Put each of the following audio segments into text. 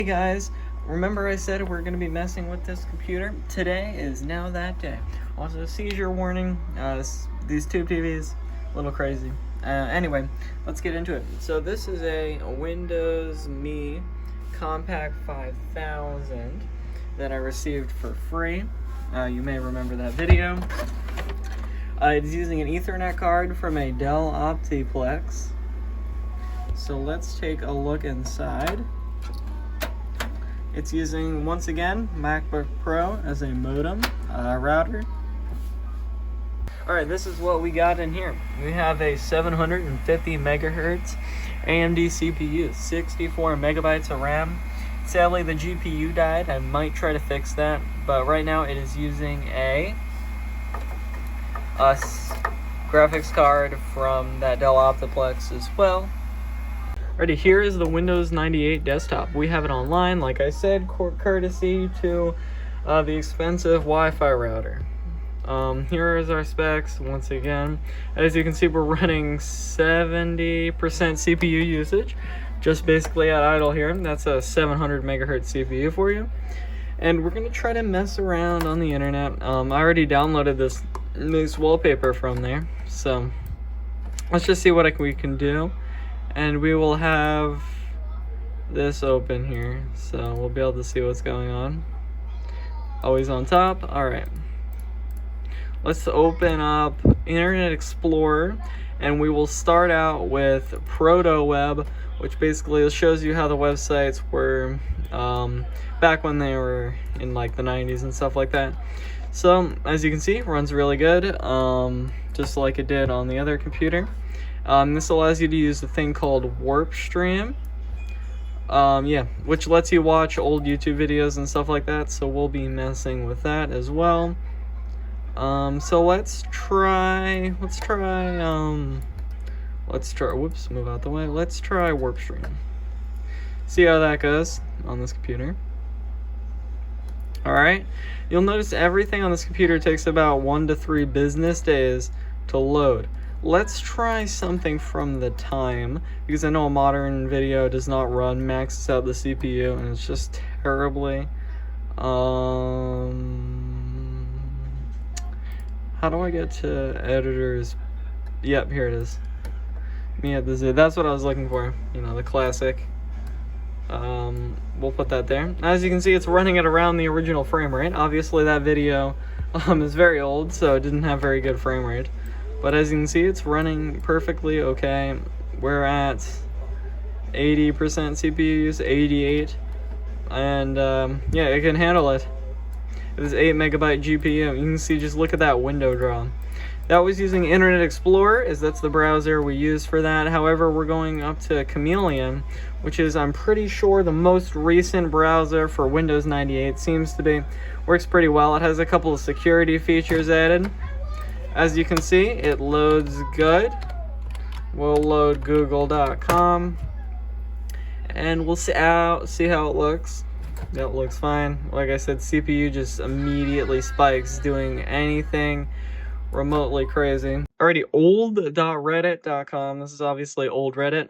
Hey guys, remember I said we're going to be messing with this computer? Today is now that day. Also, seizure warning, these tube TVs, a little crazy. Anyway, let's get into it. So this is a Windows Me Compact 5000 that I received for free. You may remember that video. It's using an Ethernet card from a Dell Optiplex. So let's take a look inside. It's using, once again, MacBook Pro as a modem router. Alright, this is what we got in here. We have a 750 megahertz AMD CPU, 64 megabytes of RAM. Sadly, the GPU died. I might try to fix that, but right now it is using a graphics card from that Dell Optiplex as well. Alrighty, here is the Windows 98 desktop. We have it online, like I said, courtesy to the expensive Wi-Fi router. Here is our specs once again. As you can see, we're running 70% CPU usage, just basically at idle here. That's a 700 megahertz CPU for you. And we're going to try to mess around on the internet. I already downloaded this nice wallpaper from there, so let's just see what we can do. And we will have this open here, so we'll be able to see what's going on. Always on top. Alright. Let's open up Internet Explorer, and we will start out with ProtoWeb, which basically shows you how the websites were back when they were in like the 90s and stuff like that. So, as you can see, it runs really good, just like it did on the other computer. This allows you to use a thing called WarpStream, which lets you watch old YouTube videos and stuff like that, so we'll be messing with that as well. So let's try, whoops, move out the way. Let's try WarpStream. See how that goes on this computer. Alright, you'll notice everything on this computer takes about 1 to 3 business days to load. Let's try something from the time, because I know a modern video does not run, maxes out the CPU, and it's just terribly. How do I get to editors? Yep, here it is. Me at the zoo. That's what I was looking for. You know, the classic. We'll put that there. As you can see, it's running at around the original frame rate. Obviously, that video is very old, so it didn't have very good frame rate. But as you can see, it's running perfectly okay. We're at 80% CPU use, 88. And yeah, it can handle it. It was 8 megabyte GPU. You can see, just look at that window draw. That was using Internet Explorer, as that's the browser we use for that. However, we're going up to Chameleon, which is, I'm pretty sure, the most recent browser for Windows 98. Seems to be. Works pretty well. It has a couple of security features added. As you can see, it loads good. We'll load google.com and we'll see how it looks. That looks fine. Like I said, CPU just immediately spikes doing anything remotely crazy. Alrighty, old.reddit.com. This is obviously old Reddit.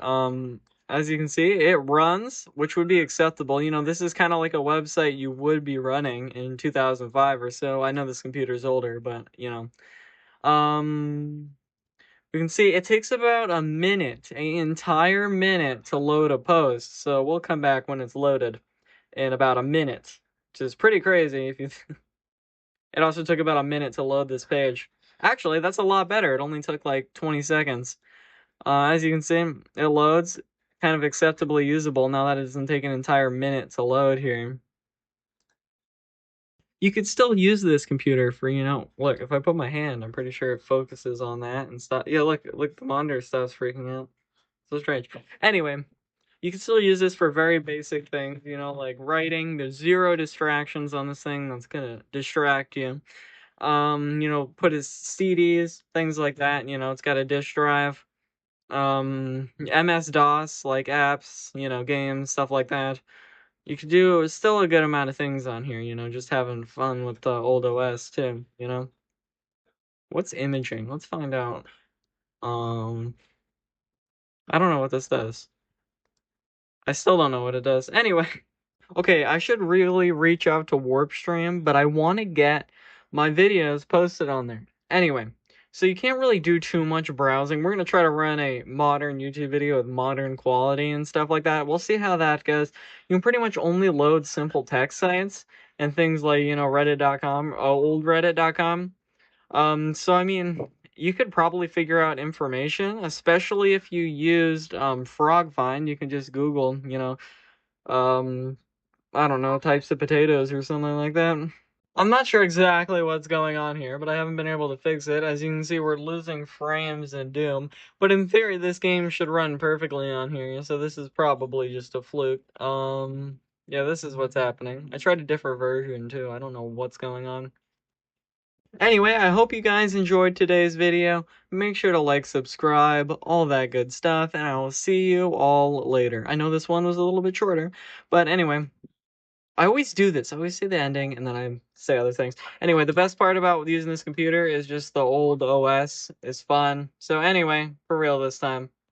As you can see, it runs, which would be acceptable. You know, this is kind of like a website you would be running in 2005 or so. I know this computer's older, but you know. We can see it takes about a minute, an entire minute to load a post. So we'll come back when it's loaded in about a minute, which is pretty crazy. If you, it also took about a minute to load this page. Actually, that's a lot better. It only took like 20 seconds. As you can see, it loads kind of acceptably usable. Now that it doesn't take an entire minute to load here. You could still use this computer for, you know, look, if I put my hand, I'm pretty sure it focuses on that and stuff. Yeah, look, the monitor stops freaking out. So strange. Anyway, you can still use this for very basic things, you know, like writing. There's 0 distractions on this thing that's gonna distract you. You know, put his CDs, things like that, you know, it's got a disk drive. MS-DOS, like apps, you know, games, stuff like that. You could do still a good amount of things on here, you know, just having fun with the old OS too, you know. What's imaging? Let's find out. I don't know what this does. I still don't know what it does. Anyway, Okay, I should really reach out to Warpstream, but I want to get my videos posted on there. Anyway, so you can't really do too much browsing. We're going to try to run a modern YouTube video with modern quality and stuff like that. We'll see how that goes. You can pretty much only load simple text sites and things like, reddit.com, oldreddit.com. So I mean, you could probably figure out information, especially if you used FrogFind. You can just Google, um I don't know, types of potatoes or something like that. I'm not sure exactly what's going on here, but I haven't been able to fix it. As you can see, we're losing frames in Doom. But in theory, this game should run perfectly on here, so this is probably just a fluke. Yeah, this is what's happening. I tried a different version, too. I don't know what's going on. Anyway, I hope you guys enjoyed today's video. Make sure to like, subscribe, all that good stuff, and I will see you all later. I know this one was a little bit shorter, but anyway, I always do this. I always say the ending, and then I say other things. Anyway, the best part about using this computer is just the old OS is fun. So anyway, for real this time.